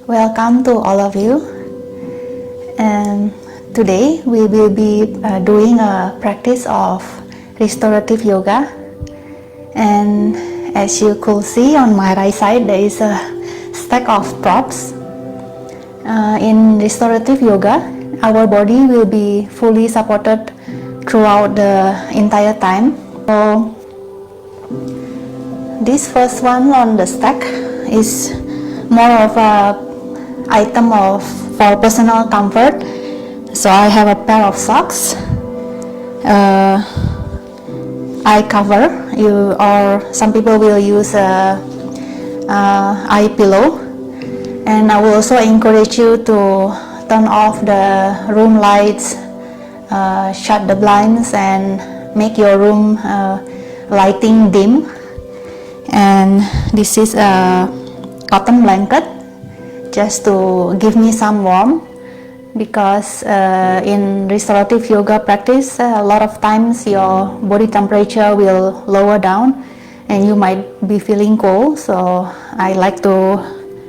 Welcome to all of you. And today we will be doing a practice of restorative yoga. And as you could see on my right side, there is a stack of props. In restorative yoga, our body will be fully supported throughout the entire time. So this first one on the stack is more of a item for personal comfort. So I have a pair of socks, eye cover, or some people will use a eye pillow. And I will also encourage you to turn off the room lights, shut the blinds, and make your room lighting dim. And this is a cotton blanket just to give me some warmth, because in restorative yoga practice, a lot of times your body temperature will lower down and you might be feeling cold. So I like to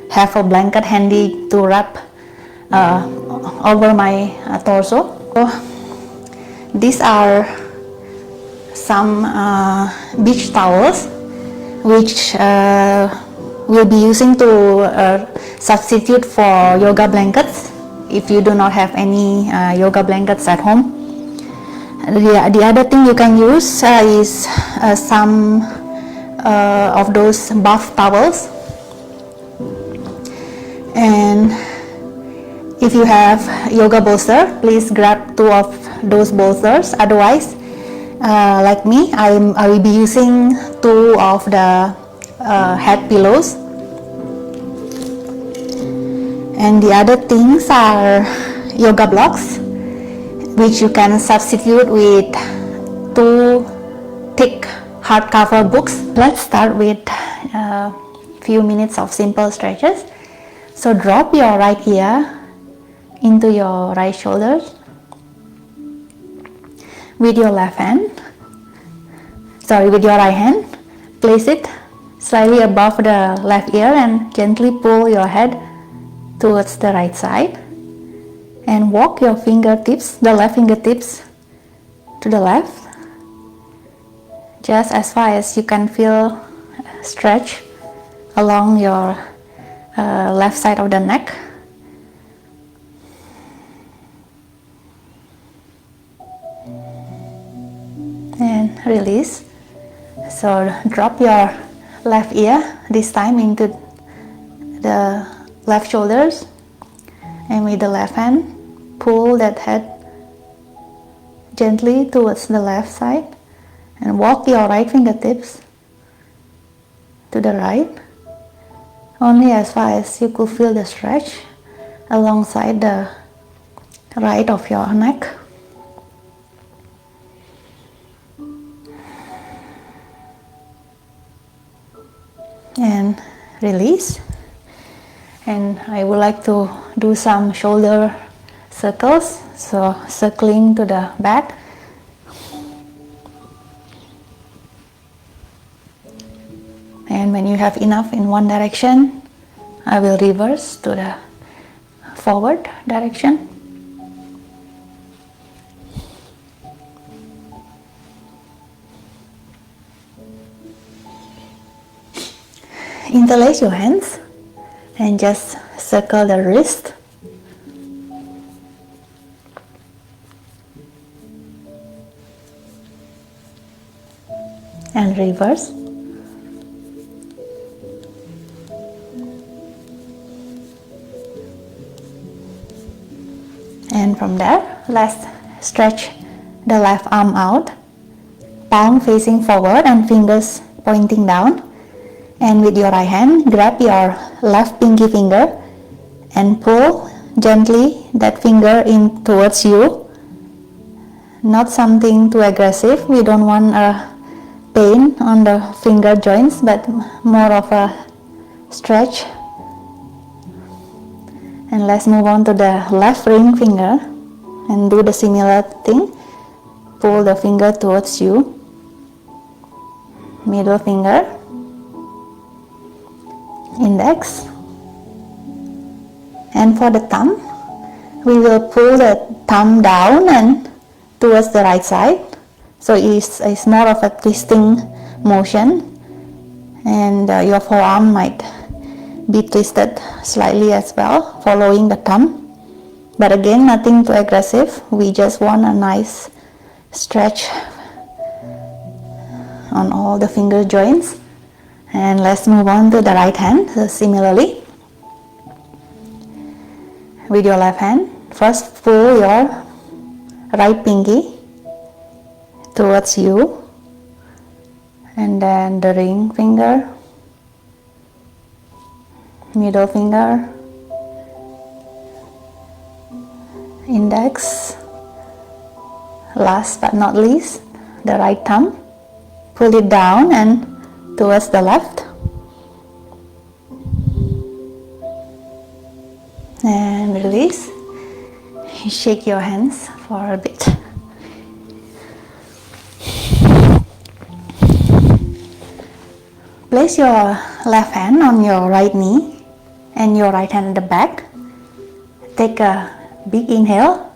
have a blanket handy to wrap over my torso. So these are some beach towels which we'll be using to substitute for yoga blankets if you do not have any yoga blankets at home. The other thing you can use is some of those bath towels. And if you have yoga bolster, please grab 2 of those bolsters. Otherwise, like me, I will be using 2 of the head pillows. And the other things are yoga blocks, which you can substitute with 2 thick hardcover books. Let's start with a few minutes of simple stretches. So drop your right ear into your right shoulder with your left hand. With your right hand, place it slightly above the left ear and gently pull your head towards the right side, and walk your fingertips, the left fingertips, to the left, just as far as you can feel stretch along your left side of the neck. And release. So drop your left ear this time into the left shoulders, and with the left hand pull that head gently towards the left side, and walk your right fingertips to the right, only as far as you could feel the stretch alongside the right of your neck. And release. And I would like to do some shoulder circles, so circling to the back. And when you have enough in one direction, I will reverse to the forward direction. Interlace your hands and just circle the wrist. And reverse. And from there, let's stretch the left arm out, palm facing forward and fingers pointing down. And with your right hand, grab your left pinky finger and pull gently that finger in towards you. Not something too aggressive. We don't want a pain on the finger joints, but more of a stretch. And let's move on to the left ring finger and do the similar thing. Pull the finger towards you. Middle finger, index, And for the thumb, we will pull the thumb down and towards the right side. So it's more of a twisting motion, and your forearm might be twisted slightly as well, following the thumb. But again, nothing too aggressive. We just want a nice stretch on all the finger joints. And let's move on to the right hand. So similarly, with your left hand, first pull your right pinky towards you, and then the ring finger, middle finger, index, last but not least, the right thumb. Pull it down and towards the left, and release. Shake your hands for a bit. Place your left hand on your right knee and your right hand at the back. Take a big inhale,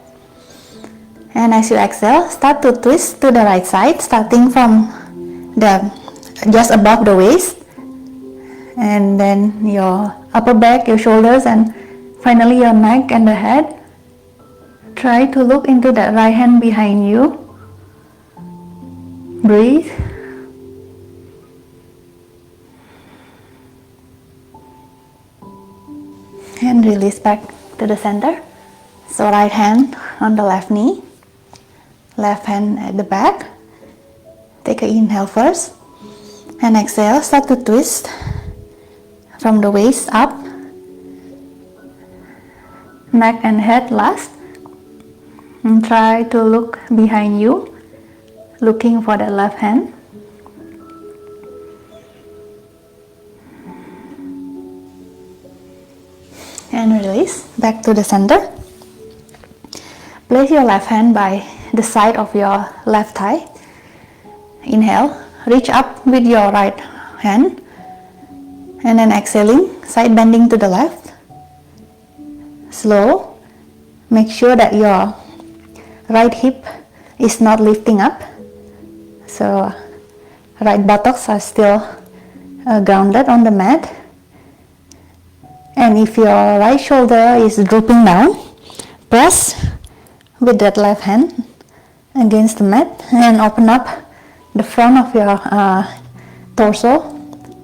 and as you exhale, start to twist to the right side, starting from just above the waist, and then your upper back, your shoulders, and finally your neck and the head. Try to look into that right hand behind you. Breathe. And release back to the center. So right hand on the left knee, left hand at the back. Take an inhale first, and exhale, start to twist from the waist up, neck and head last, and try to look behind you, looking for the left hand. And release back to the center. Place your left hand by the side of your left thigh. Inhale, reach up with your right hand, and then exhaling, side bending to the left. Slow. Make sure that your right hip is not lifting up, so right buttocks are still grounded on the mat. And if your right shoulder is drooping down, press with that left hand against the mat and open up the front of your torso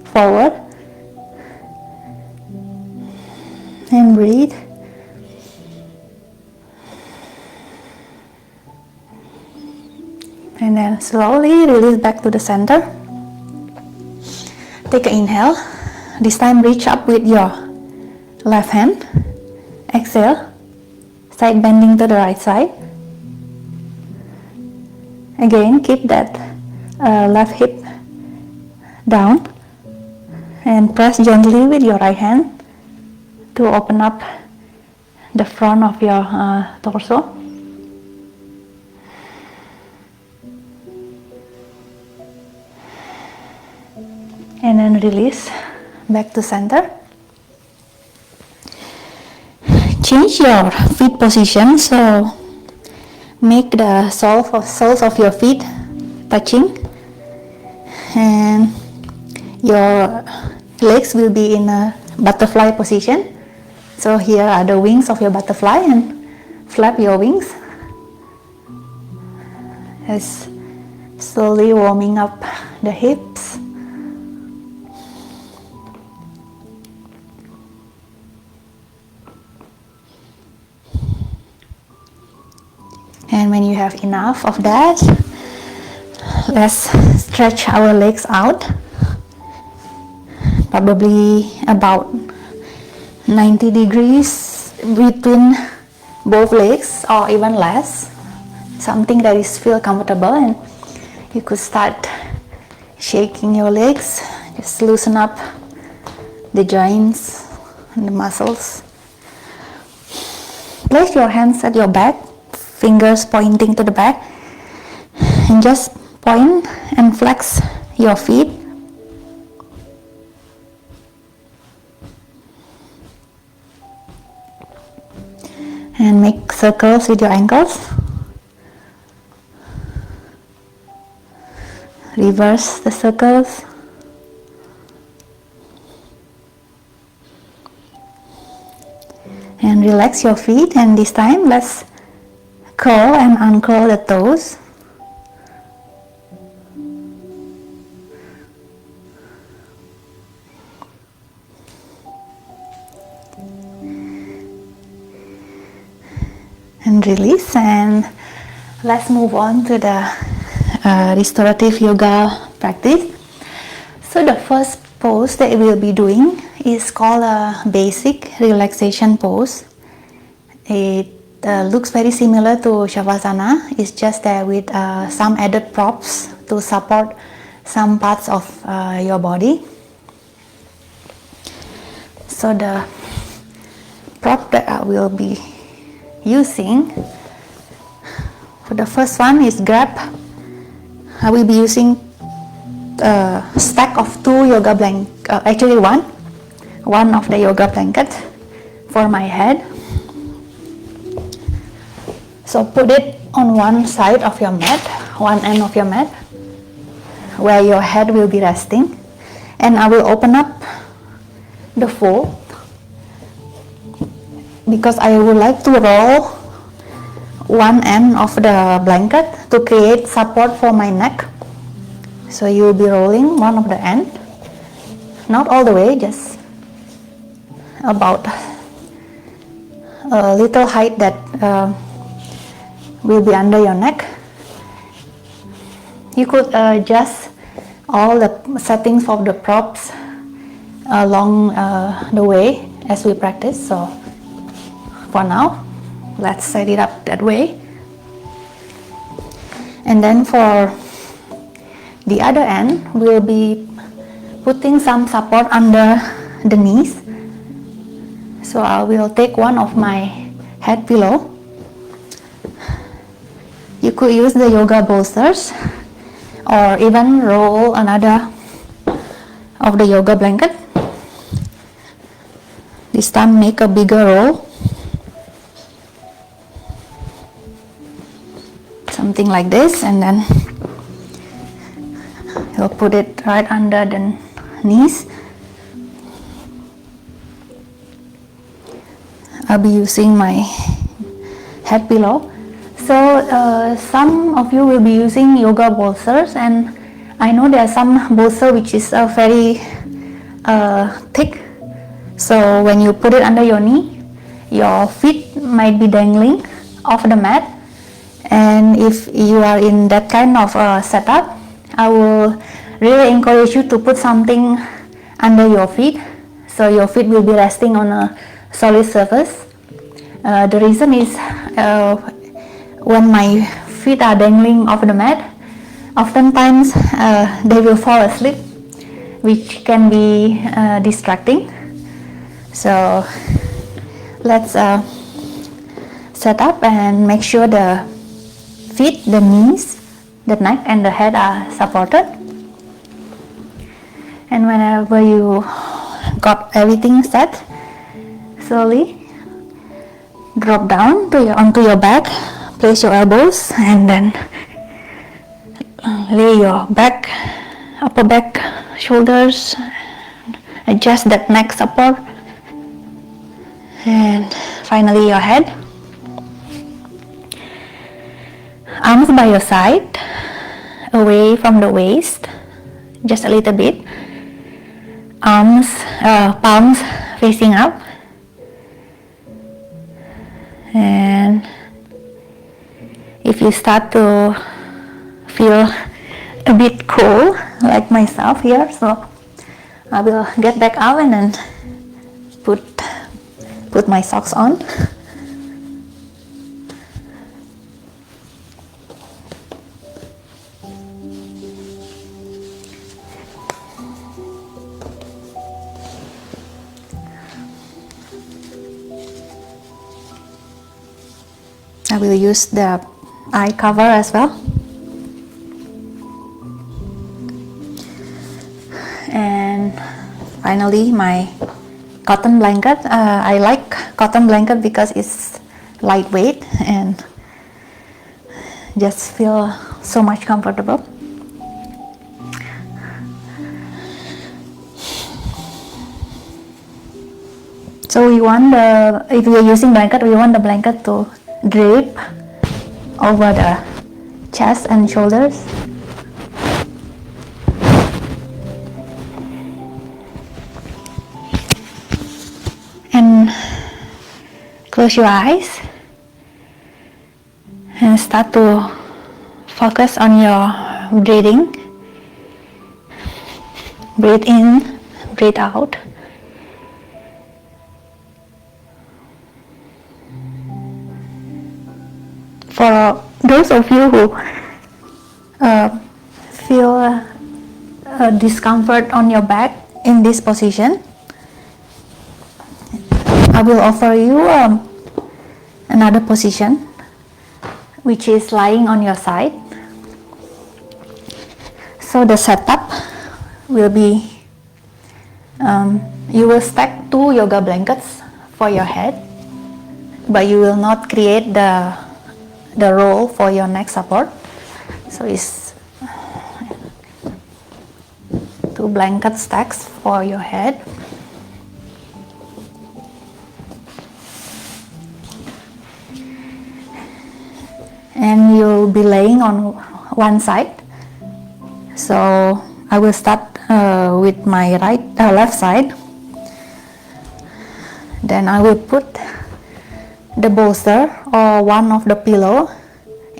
forward, and breathe. And then slowly release back to the center. Take an inhale. This time reach up with your left hand. Exhale, side bending to the right side. Again, keep that left hip down and press gently with your right hand to open up the front of your torso. And then release back to center. Change your feet position, so make the soles of your feet touching, and your legs will be in a butterfly position. So here are the wings of your butterfly, and flap your wings as slowly warming up the hips. And when you have enough of that, let's stretch our legs out, probably about 90 degrees between both legs, or even less, something that is feel comfortable. And you could start shaking your legs, just loosen up the joints and the muscles. Place your hands at your back, fingers pointing to the back, and just point and flex your feet. and make circles with your ankles. Reverse the circles. And relax your feet, and this time let's curl and uncurl the toes. And release, and let's move on to the restorative yoga practice. So the first pose that we'll be doing is called a basic relaxation pose. It looks very similar to Shavasana. It's just that with some added props to support some parts of your body. So the prop that I will be using for the first one is grab. I will be using a stack of 2 yoga blanket, actually one of the yoga blanket for my head. So put it on one side of your mat, one end of your mat, where your head will be resting, and I will open up the fold because I would like to roll one end of the blanket to create support for my neck. So you will be rolling one of the end, not all the way, just about a little height that will be under your neck. You could adjust all the settings of the props along the way as we practice. So for now, let's set it up that way. And then for the other end, we'll be putting some support under the knees. So I will take one of my head pillow. You could use the yoga bolsters or even roll another of the yoga blanket. This time make a bigger roll. Something like this, and then you'll put it right under the knees. I'll be using my head pillow. So some of you will be using yoga bolsters, and I know there are some bolster which is very thick. So when you put it under your knee, your feet might be dangling off the mat. And if you are in that kind of setup, I will really encourage you to put something under your feet, so your feet will be resting on a solid surface. The reason is when my feet are dangling off the mat, oftentimes they will fall asleep, which can be distracting. So let's set up and make sure the feet, the knees, the neck and the head are supported. And whenever you got everything set, slowly drop down onto your back, place your elbows, and then lay your back, upper back, shoulders, adjust that neck support, and finally your head. Arms by your side, away from the waist, just a little bit. Palms facing up. And if you start to feel a bit cold, like myself here, so I will get back out and then put my socks on. I will use the eye cover as well. And finally my cotton blanket. I like cotton blanket because it's lightweight and just feel so much comfortable. So we want if we are using blanket, we want the blanket to drape over the chest and shoulders. And close your eyes and start to focus on your breathing. Breathe in, breathe out. For those of you who feel discomfort on your back in this position, I will offer you another position, which is lying on your side. So the setup will be, you will stack 2 yoga blankets for your head, but you will not create the roll for your neck support. So it's 2 blanket stacks for your head. And you'll be laying on one side. So I will start with my left side. Then I will put the bolster or one of the pillow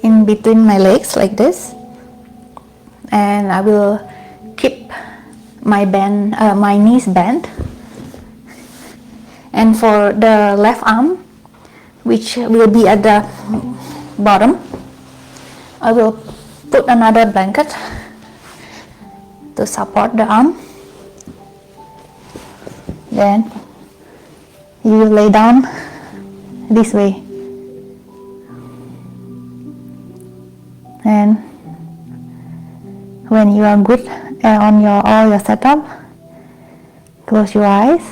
in between my legs like this, and I will keep my knees bent. And for the left arm, which will be at the bottom, I will put another blanket to support the arm. Then you will lay down this way, and when you are good on all your setup, close your eyes.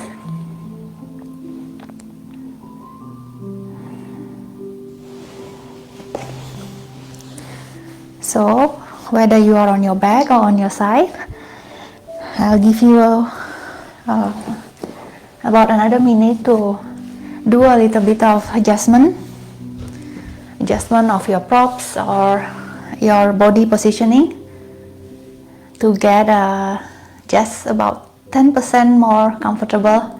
So whether you are on your back or on your side, I'll give you about another minute to do a little bit of adjustment of your props or your body positioning to get just about 10% more comfortable.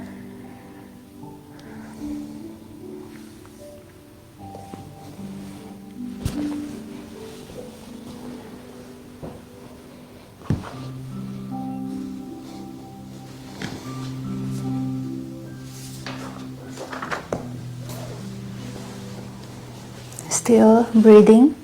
Still breathing.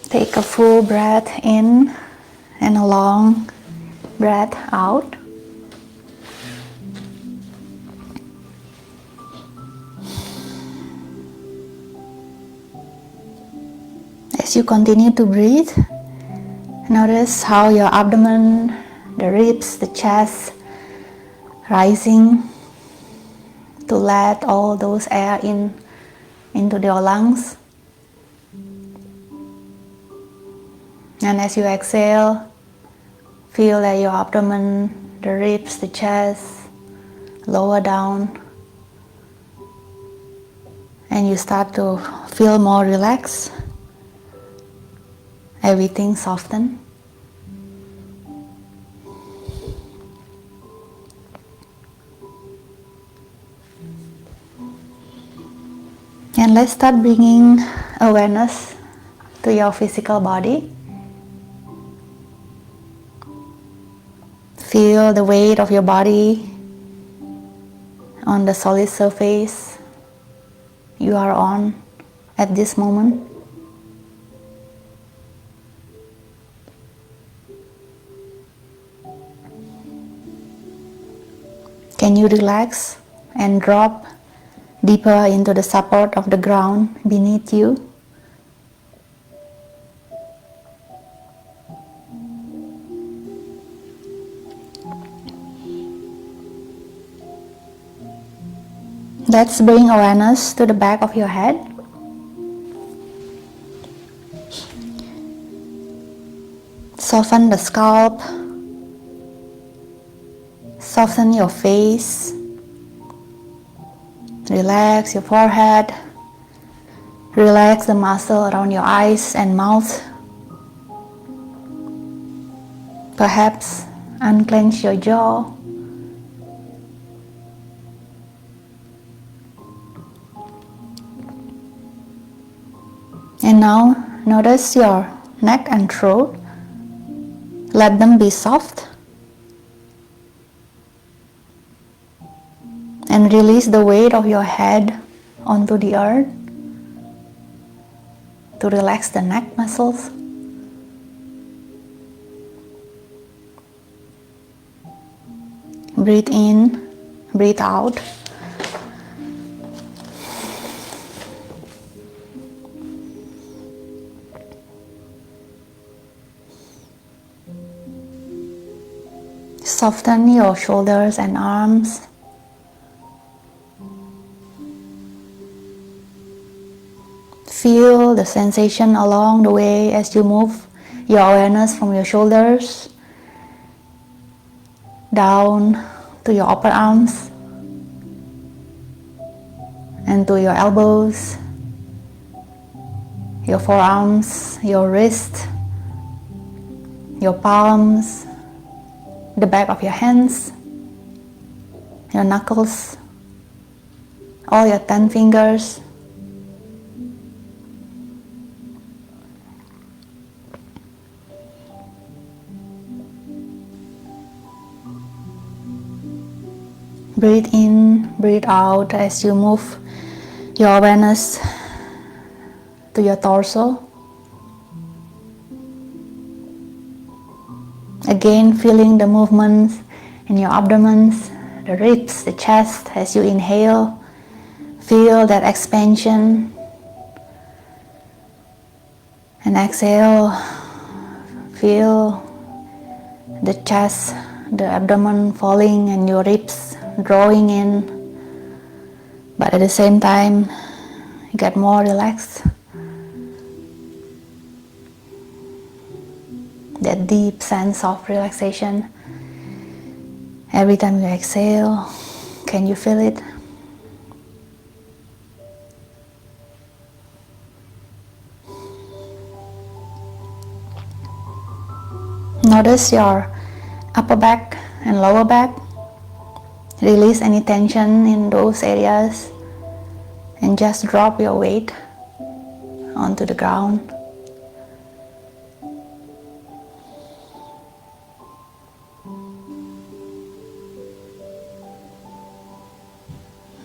Take a full breath in and a long breath out. As you continue to breathe, notice how your abdomen, the ribs, the chest rising to let all those air into your lungs. And as you exhale, feel that your abdomen, the ribs, the chest lower down, and you start to feel more relaxed. Everything soften. And let's start bringing awareness to your physical body. Feel the weight of your body on the solid surface you are on at this moment. Can you relax and drop deeper into the support of the ground beneath you? Let's bring awareness to the back of your head. Soften the scalp. Soften your face. Relax your forehead. Relax the muscle around your eyes and mouth. Perhaps unclench your jaw. And now notice your neck and throat. Let them be soft. And release the weight of your head onto the earth to relax the neck muscles. Breathe in, breathe out. Soften your shoulders and arms. Feel the sensation along the way as you move your awareness from your shoulders down to your upper arms and to your elbows, your forearms, your wrist, your palms, the back of your hands, your knuckles, all your 10 fingers. Breathe in, breathe out as you move your awareness to your torso. Again, feeling the movements in your abdomen, the ribs, the chest as you inhale. Feel that expansion. And exhale. Feel the chest, the abdomen falling and your ribs drawing in. But at the same time, you get more relaxed. That deep sense of relaxation. Every time you exhale, can you feel it? Notice your upper back and lower back. Release any tension in those areas and just drop your weight onto the ground.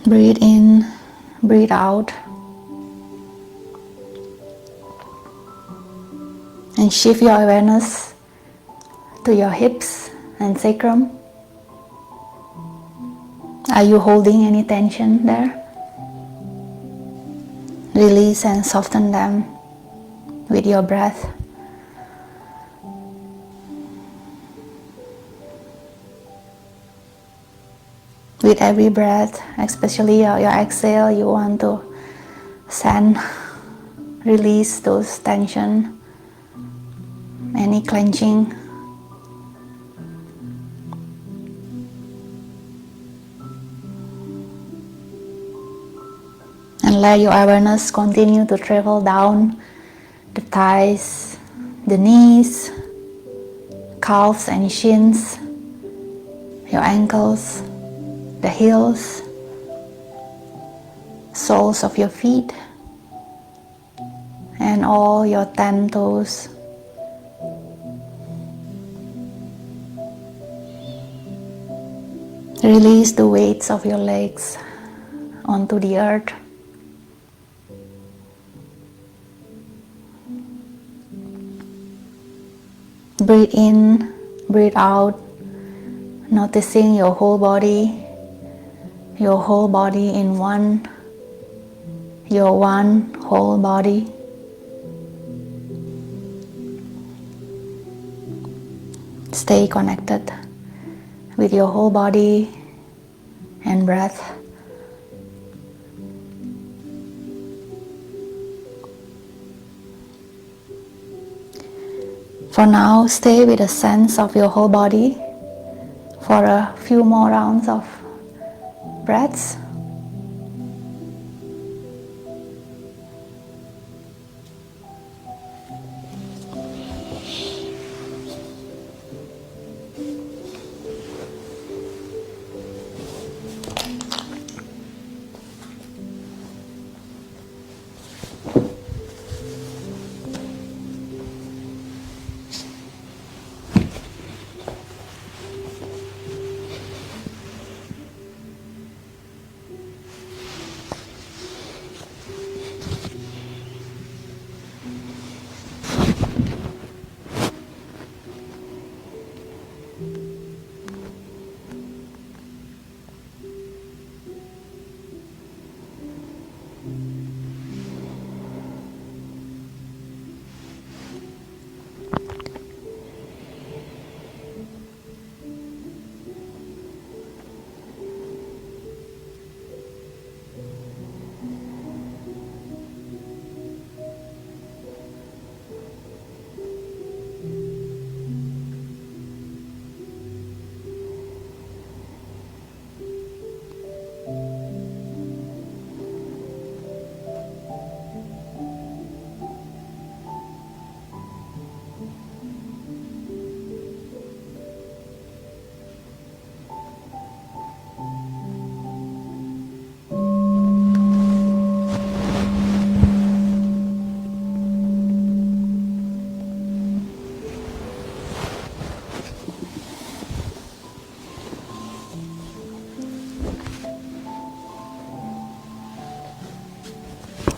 Breathe in, breathe out. And shift your awareness to your hips and sacrum. Are you holding any tension there? Release and soften them with your breath. With every breath, especially your exhale, you want to release those tension, any clenching. And let your awareness continue to travel down the thighs, the knees, calves and shins, your ankles, the heels, soles of your feet, and all your 10 toes. Release the weights of your legs onto the earth. Breathe in, breathe out, noticing your whole body in one, your one whole body. Stay connected with your whole body and breath. For now, stay with a sense of your whole body for a few more rounds of breaths.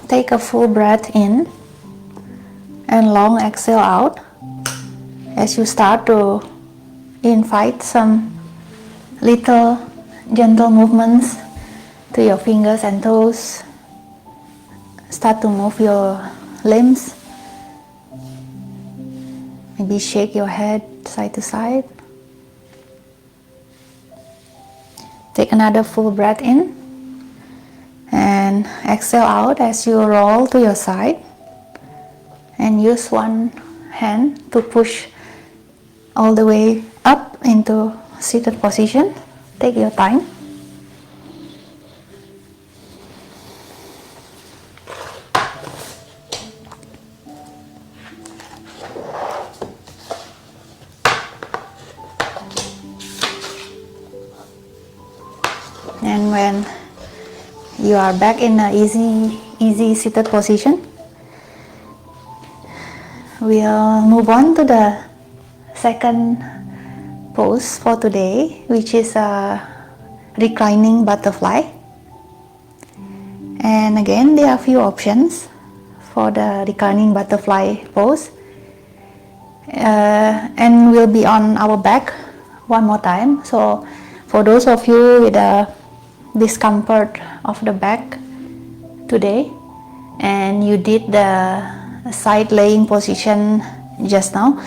Take a full breath in and long exhale out as you start to invite some little gentle movements to your fingers and toes. Start to move your limbs. Maybe shake your head side to side. Take another full breath in and exhale out as you roll to your side, and use one hand to push all the way up into seated position. Take your time. And when you are back in an easy seated position, we'll move on to the second pose for today, which is a reclining butterfly. And again, there are a few options for the reclining butterfly pose, and we'll be on our back one more time. So for those of you with a discomfort of the back today, and you did the side laying position just now,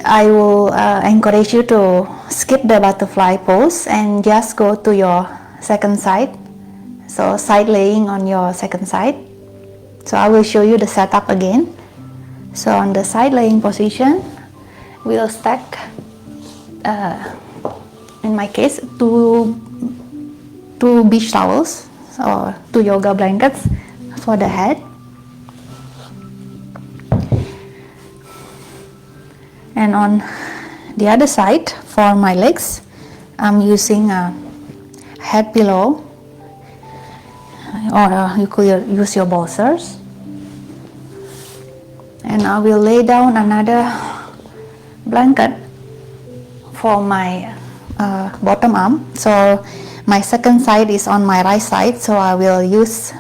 I will encourage you to skip the butterfly pose and just go to your second side. So side laying on your second side. So I will show you the setup again. So on the side laying position, we'll stack, in my case, two beach towels or 2 yoga blankets for the head. And on the other side, for my legs, I'm using a head pillow, or you could use your bolsters. And I will lay down another blanket for my bottom arm. So my second side is on my right side, so I will use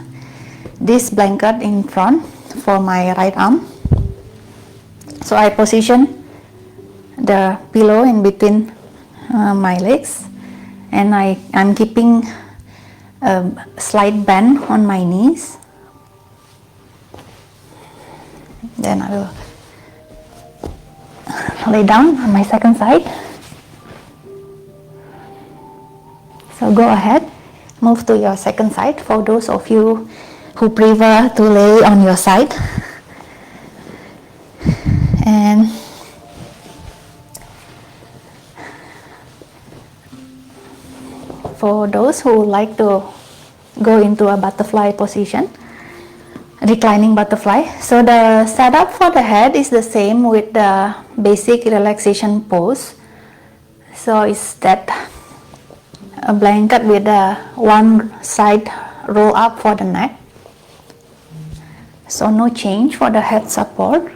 this blanket in front for my right arm. So I position the pillow in between my legs, and I'm keeping a slight bend on my knees. Then I will lay down on my second side. So go ahead, move to your second side for those of you who prefer to lay on your side. And for those who like to go into a butterfly position, reclining butterfly. So the setup for the head is the same with the basic relaxation pose. So it's that a blanket with one side roll up for the neck. So no change for the head support.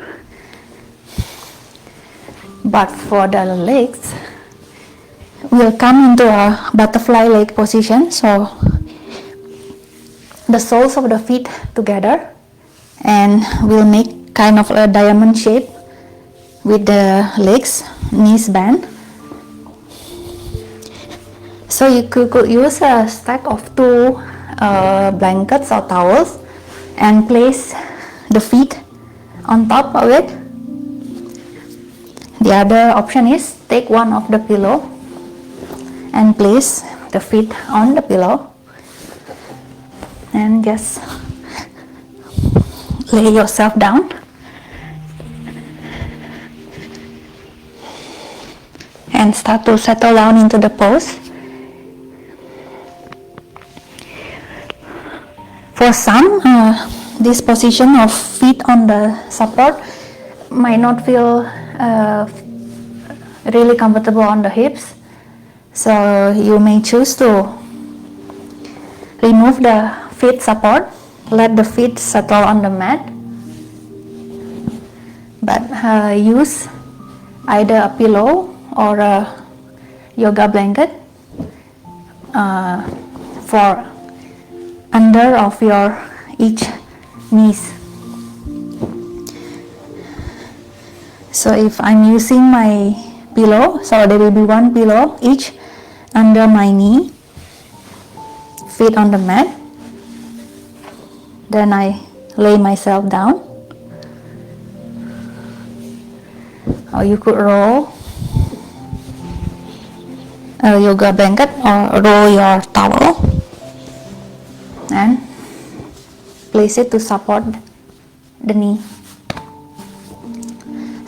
But for the legs, we'll come into a butterfly leg position. So the soles of the feet together, and we'll make kind of a diamond shape with the legs, knees bent. So you could use a stack of two blankets or towels and place the feet on top of it. The other option is take one of the pillow and place the feet on the pillow and just lay yourself down. And start to settle down into the pose. For some, this position of feet on the support might not feel really comfortable on the hips, so you may choose to remove the feet support, let the feet settle on the mat, but use either a pillow or a yoga blanket for under of your each knees. So if I'm using my pillow, so there will be one pillow each under my knee, feet on the mat. Then I lay myself down. Or you could roll a yoga blanket or roll your towel and place it to support the knee.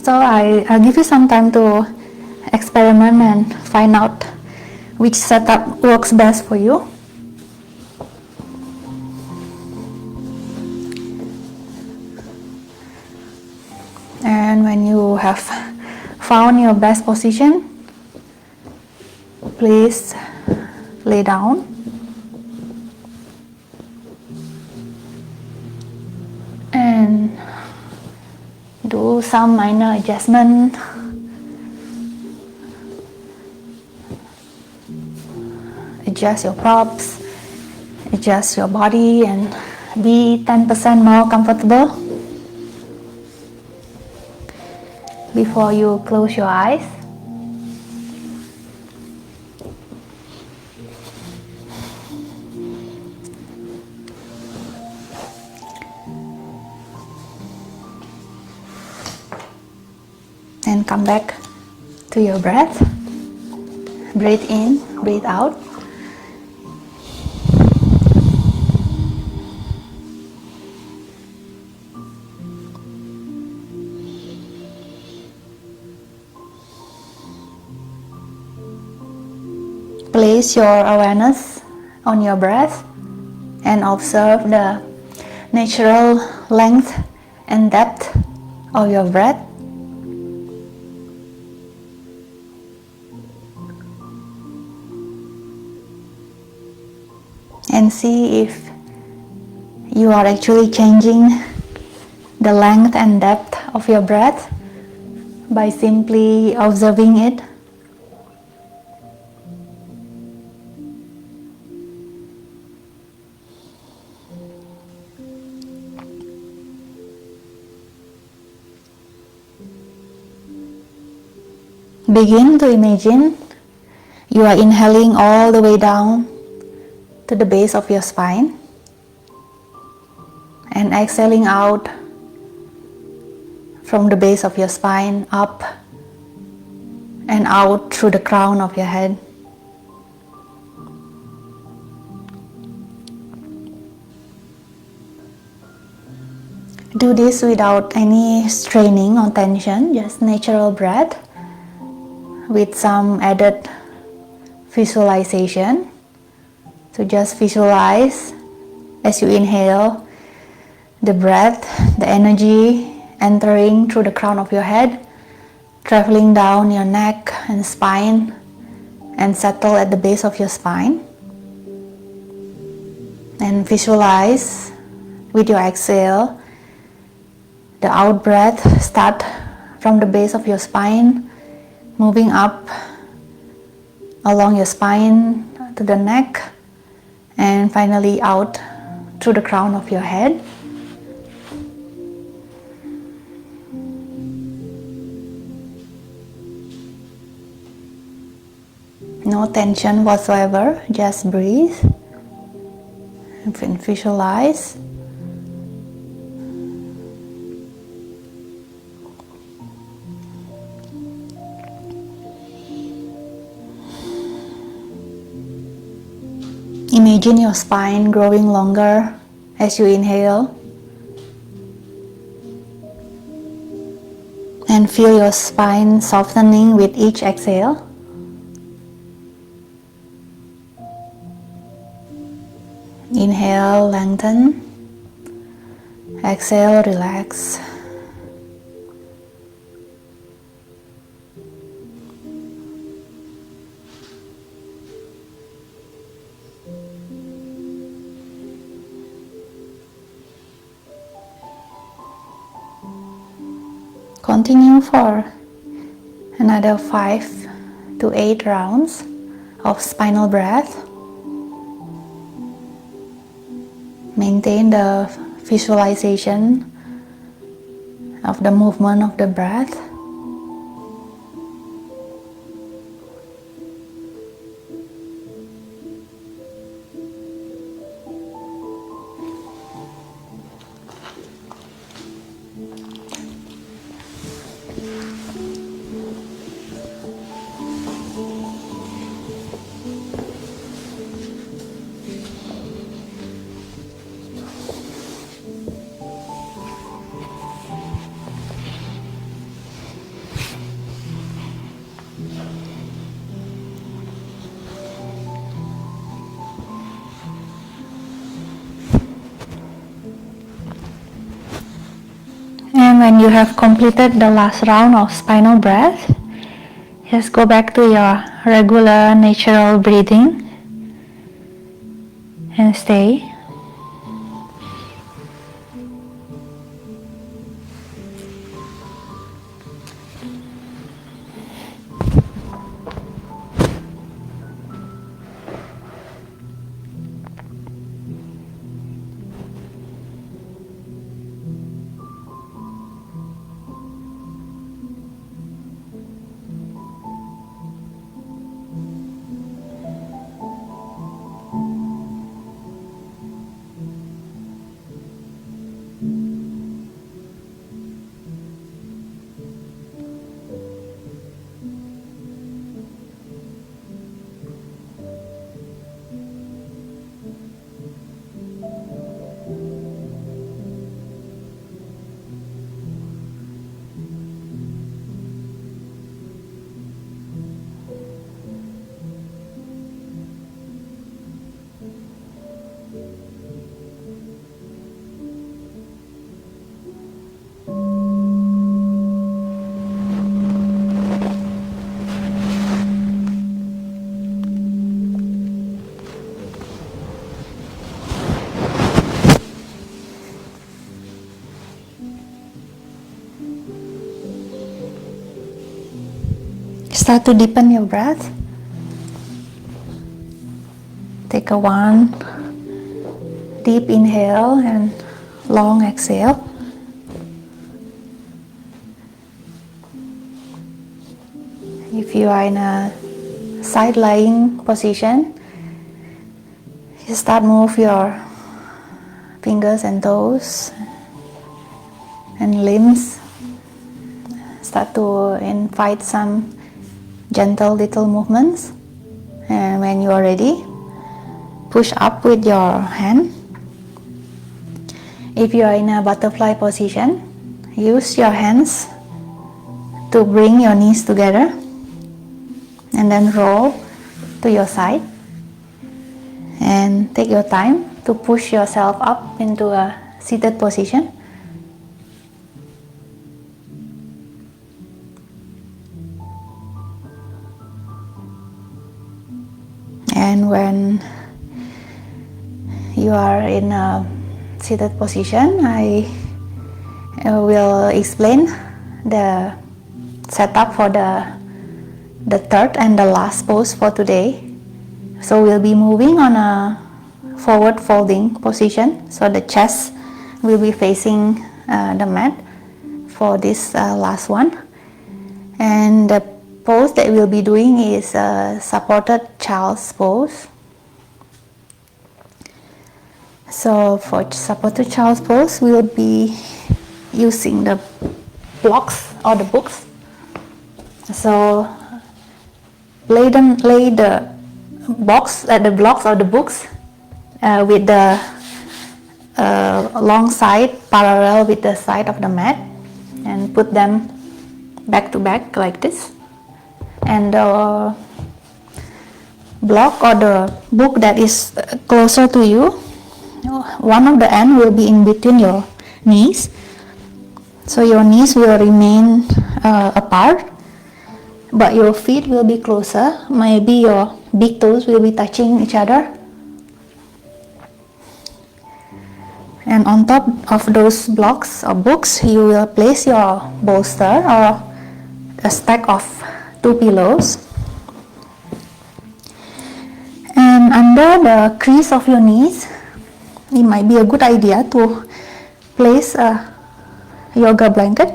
So I'll give you some time to experiment and find out which setup works best for you. And when you have found your best position, please lay down. And do some minor adjustment. Adjust your props, adjust your body, and be 10% more comfortable before you close your eyes. And come back to your breath. Breathe in, breathe out. Place your awareness on your breath and observe the natural length and depth of your breath. And see if you are actually changing the length and depth of your breath by simply observing it. Begin to imagine you are inhaling all the way down to the base of your spine and exhaling out from the base of your spine up and out through the crown of your head. Do this without any straining or tension, just natural breath with some added visualization So just visualize as you inhale the breath, the energy entering through the crown of your head, traveling down your neck and spine, and settle at the base of your spine. And visualize with your exhale the out breath start from the base of your spine, moving up along your spine to the neck, and finally out through the crown of your head. No tension whatsoever, just breathe and visualize. Imagine your spine growing longer as you inhale, and feel your spine softening with each exhale. Inhale, lengthen. Exhale, relax. Continue for another 5 to 8 rounds of spinal breath. Maintain the visualization of the movement of the breath. And when you have completed the last round of spinal breath, just go back to your regular natural breathing and stay. Start to deepen your breath. Take a 1 deep inhale and long exhale. If you are in a side lying position, you start move your fingers and toes and limbs. Start to invite some gentle little movements, and when you are ready, push up with your hand. If you are in a butterfly position, use your hands to bring your knees together and then roll to your side. And take your time to push yourself up into a seated position. And when you are in a seated position, I will explain the setup for the third and the last pose for today. So we'll be moving on a forward folding position, so the chest will be facing the mat for this last one. And the pose that we'll be doing is a supported child's pose. So for supported child's pose, we'll be using the blocks or the books. So lay the blocks or the books with the long side parallel with the side of the mat, and put them back to back like this. And the block or the book that is closer to you, one of the end will be in between your knees, so your knees will remain apart, but your feet will be closer. Maybe your big toes will be touching each other. And on top of those blocks or books, you will place your bolster or a stack of 2 pillows. And under the crease of your knees, it might be a good idea to place a yoga blanket.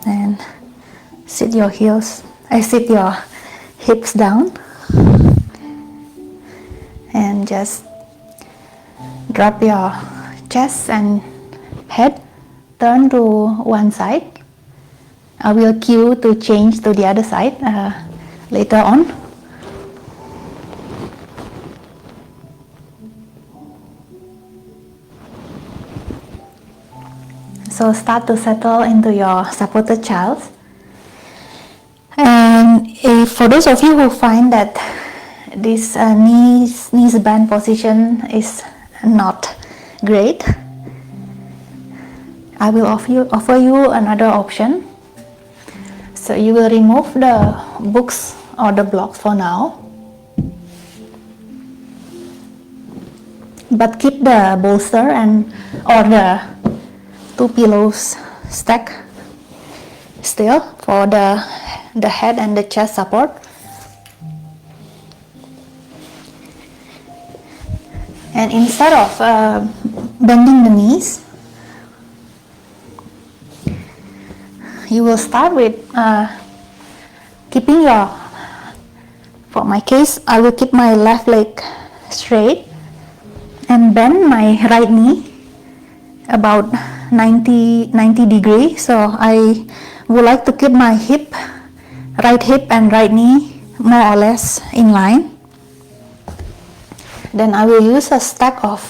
And sit your hips down, and just drop your chest and head, turn to one side. I will cue to change to the other side later on. So start to settle into your supported child. And for those of you who find that this knees bend position is not great, I will offer you another option. So you will remove the books or the blocks for now, but keep the bolster or the 2 pillows stack still for the head and the chest support. And instead of bending the knees, you will start with keeping for my case, I will keep my left leg straight and bend my right knee about 90 degrees. So I would like to keep my right hip and right knee more or less in line. Then I will use a stack of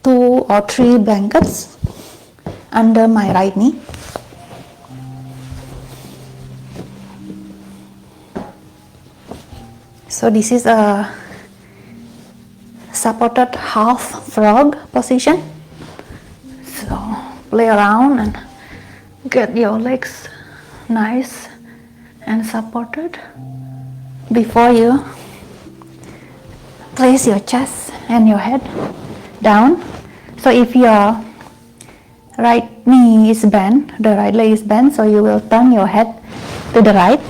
2 or 3 blankets under my right knee. So this is a supported half frog position. So play around and get your legs nice and supported before you place your chest and your head down. So if your right knee is bent, the right leg is bent, so you will turn your head to the right.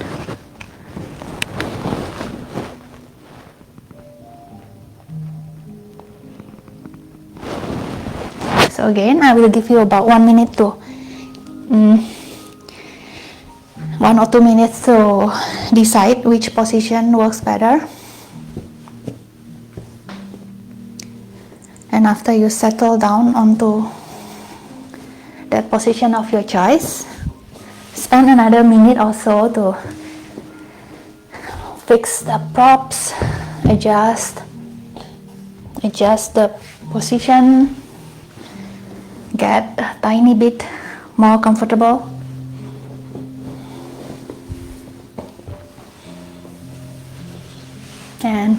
So again, I will give you about 1 minute to 1 or 2 minutes to decide which position works better. And after you settle down onto that position of your choice, spend another minute or so to fix the props, adjust the position, get a tiny bit more comfortable.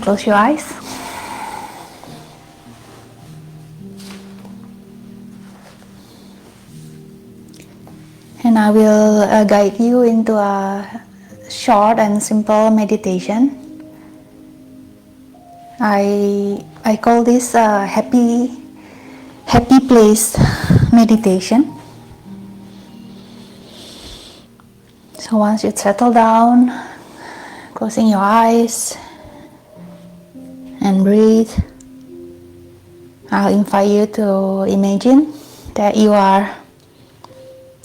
close your eyes. And I will guide you into a short and simple meditation. I call this a happy place meditation. So once you settle down, closing your eyes and breathe, I'll invite you to imagine that you are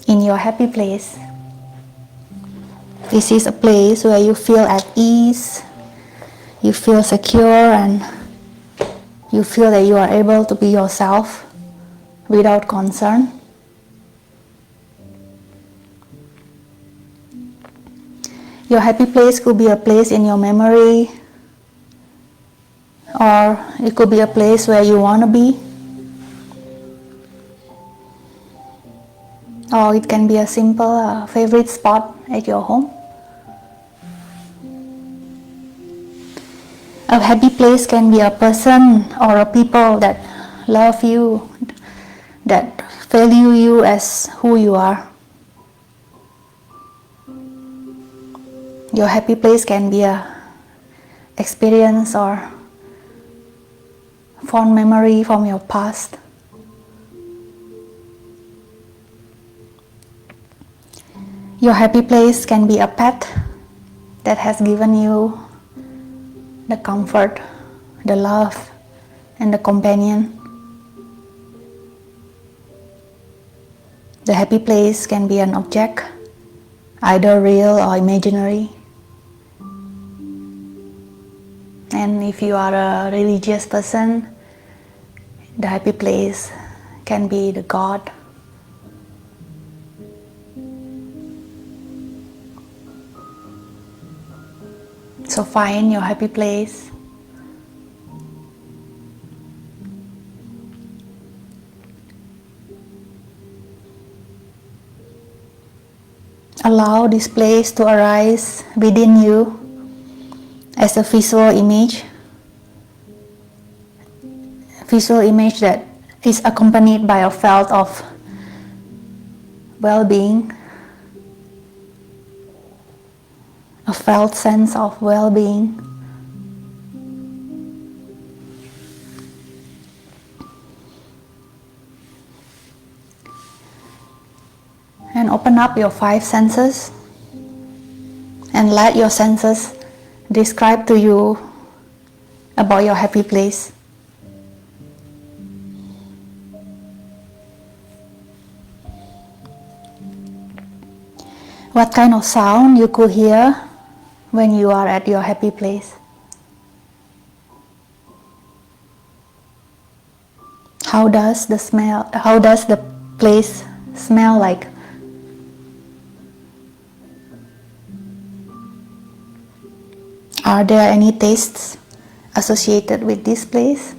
in your happy place. This is a place where you feel at ease, you feel secure, and you feel that you are able to be yourself without concern. Your happy place could be a place in your memory, or it could be a place where you want to be. Or it can be a simple favorite spot at your home. A happy place can be a person or a people that love you, that value you as who you are. Your happy place can be a experience or fond memory from your past. Your happy place can be a pet that has given you the comfort, the love, and the companion. The happy place can be an object, either real or imaginary. And if you are a religious person, the happy place can be the God. So find your happy place. Allow this place to arise within you as a visual image that is accompanied by a felt of well-being, a felt sense of well-being. And open up your 5 senses and let your senses describe to you about your happy place. What kind of sound you could hear when you are at your happy place? How does the place smell like? Are there any tastes associated with this place?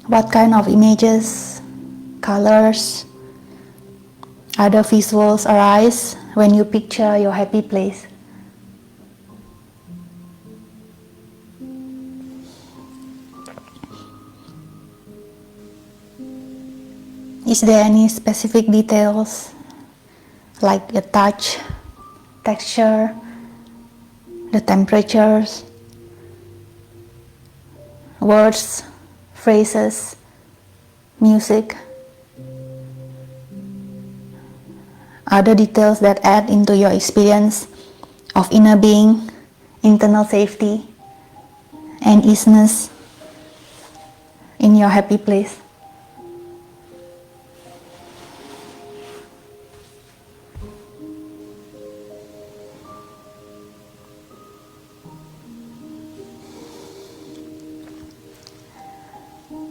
What kind of images, colors, other visuals arise when you picture your happy place? Is there any specific details like the touch, texture, the temperatures, words, phrases, music, other details that add into your experience of inner being, internal safety, and easiness in your happy place?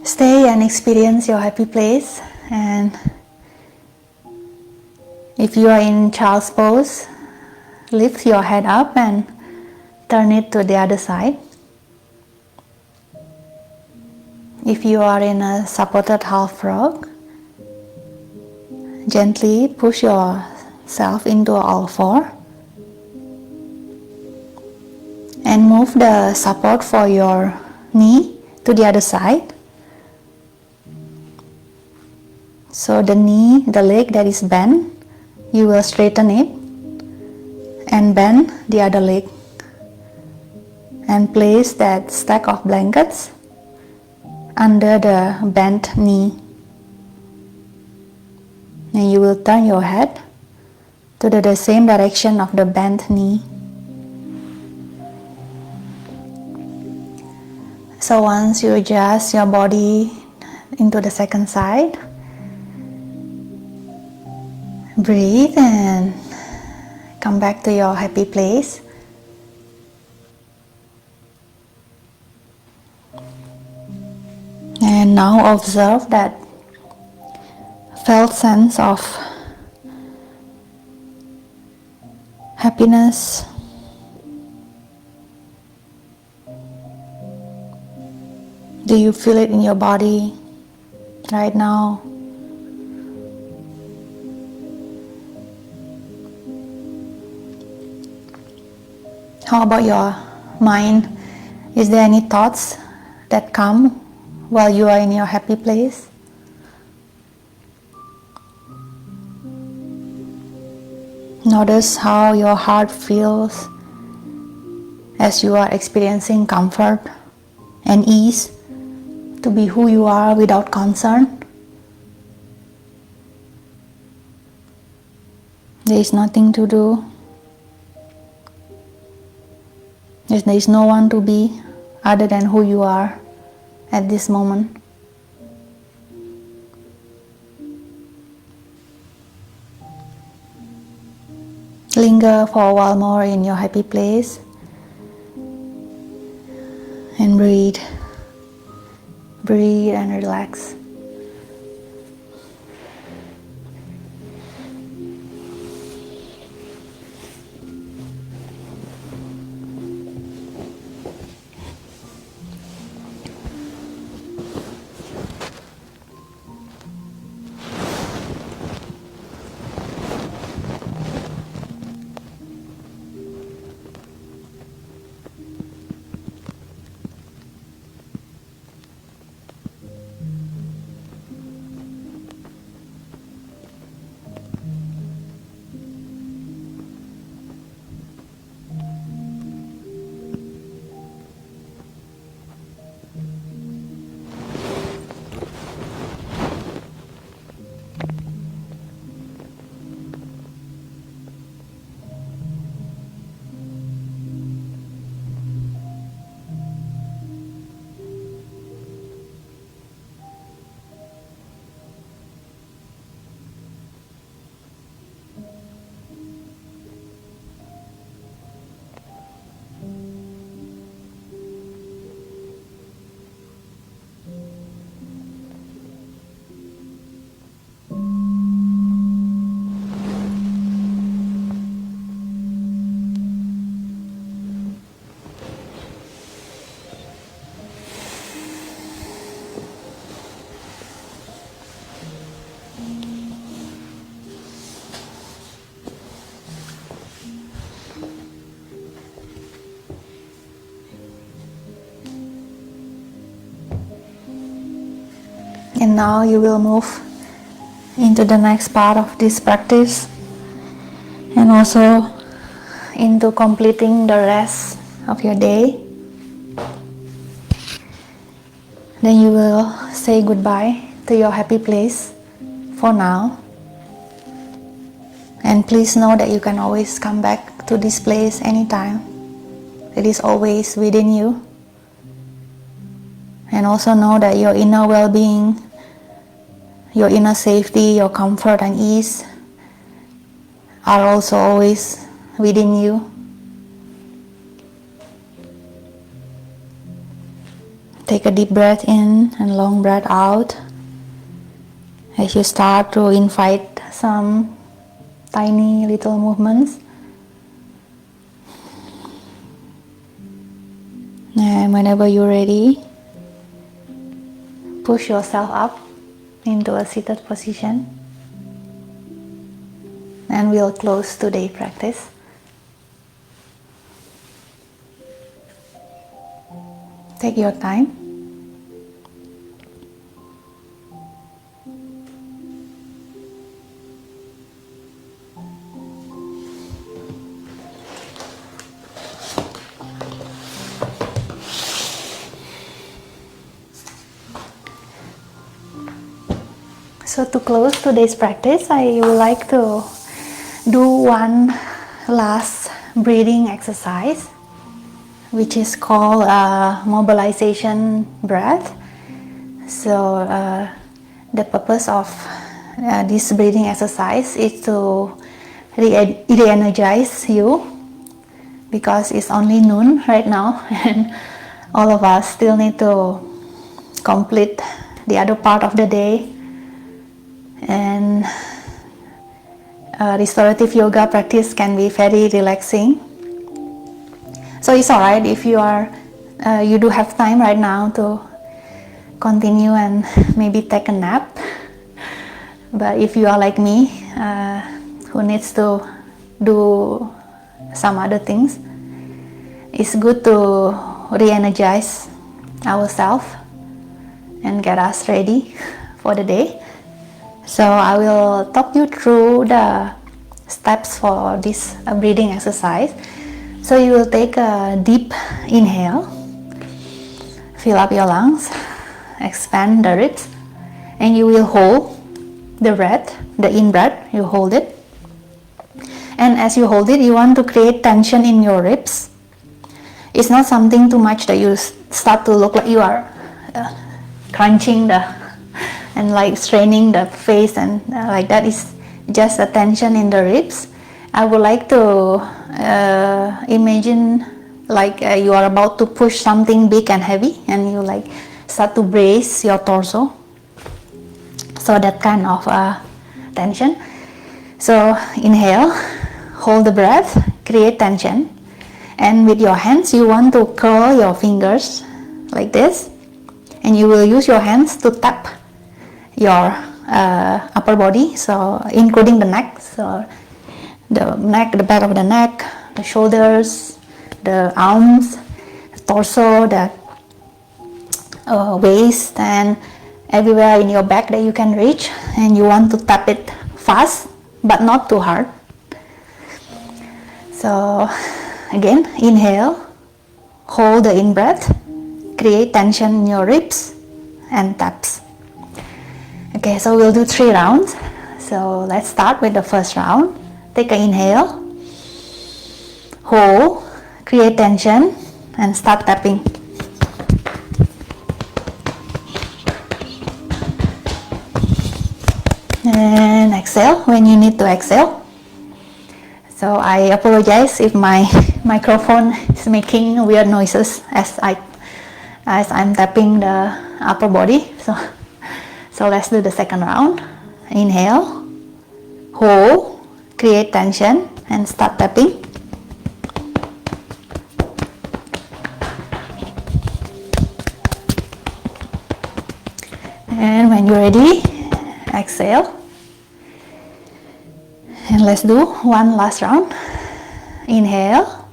Stay and experience your happy place, and if you are in child's pose, lift your head up and turn it to the other side. If you are in a supported half frog, gently push your yourself into all four and move the support for your knee to the other side. So the knee, the leg that is bent, you will straighten it and bend the other leg and place that stack of blankets under the bent knee. And you will turn your head to the same direction of the bent knee. So once you adjust your body into the second side, breathe and come back to your happy place. And now observe that felt sense of happiness, do you feel it in your body right now? How about your mind? Is there any thoughts that come while you are in your happy place? Notice how your heart feels as you are experiencing comfort and ease to be who you are without concern. There is nothing to do. There is no one to be other than who you are at this moment. Linger for a while more in your happy place and breathe. Breathe and relax. And now you will move into the next part of this practice and also into completing the rest of your day. Then you will say goodbye to your happy place for now. And please know that you can always come back to this place anytime. It is always within you. And also know that your inner well-being, your inner safety, your comfort and ease are also always within you. Take a deep breath in and long breath out as you start to invite some tiny little movements. And whenever you're ready, push yourself up into a seated position. and we'll close today's practice. Take your time. So to close today's practice, I would like to do one last breathing exercise, which is called mobilization breath. So the purpose of this breathing exercise is to re-energize you, because it's only noon right now and all of us still need to complete the other part of the day. And restorative yoga practice can be very relaxing. So it's alright if you do have time right now to continue and maybe take a nap. But if you are like me, who needs to do some other things, it's good to re-energize ourselves and get us ready for the day. So I will talk you through the steps for this breathing exercise. So you will take a deep inhale, fill up your lungs, expand the ribs, and you will hold the breath, the in breath, you hold it. And as you hold it, you want to create tension in your ribs. It's not something too much that you start to look like you are crunching and like straining the face and like that. Is just a tension in the ribs. I would like to imagine like you are about to push something big and heavy, and you like start to brace your torso. So that kind of tension. So inhale, hold the breath, create tension, and with your hands you want to curl your fingers like this, and you will use your hands to tap your upper body, so including the neck, so the neck, the back of the neck, the shoulders, the arms, the torso, the waist, and everywhere in your back that you can reach, and you want to tap it fast but not too hard. So again, inhale, hold the in breath, create tension in your ribs, and taps. Okay, so we'll do 3 rounds. So let's start with the first round. Take an inhale, hold, create tension, and start tapping. And exhale when you need to exhale. So I apologize if my microphone is making weird noises as I'm tapping the upper body. So let's do the second round. Inhale, hold, create tension, and start tapping. And when you're ready, exhale. And let's do one last round. Inhale,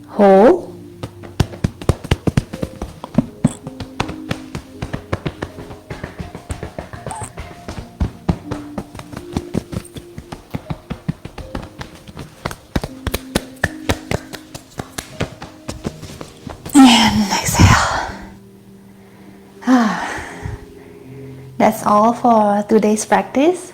hold, and exhale. That's all for today's practice.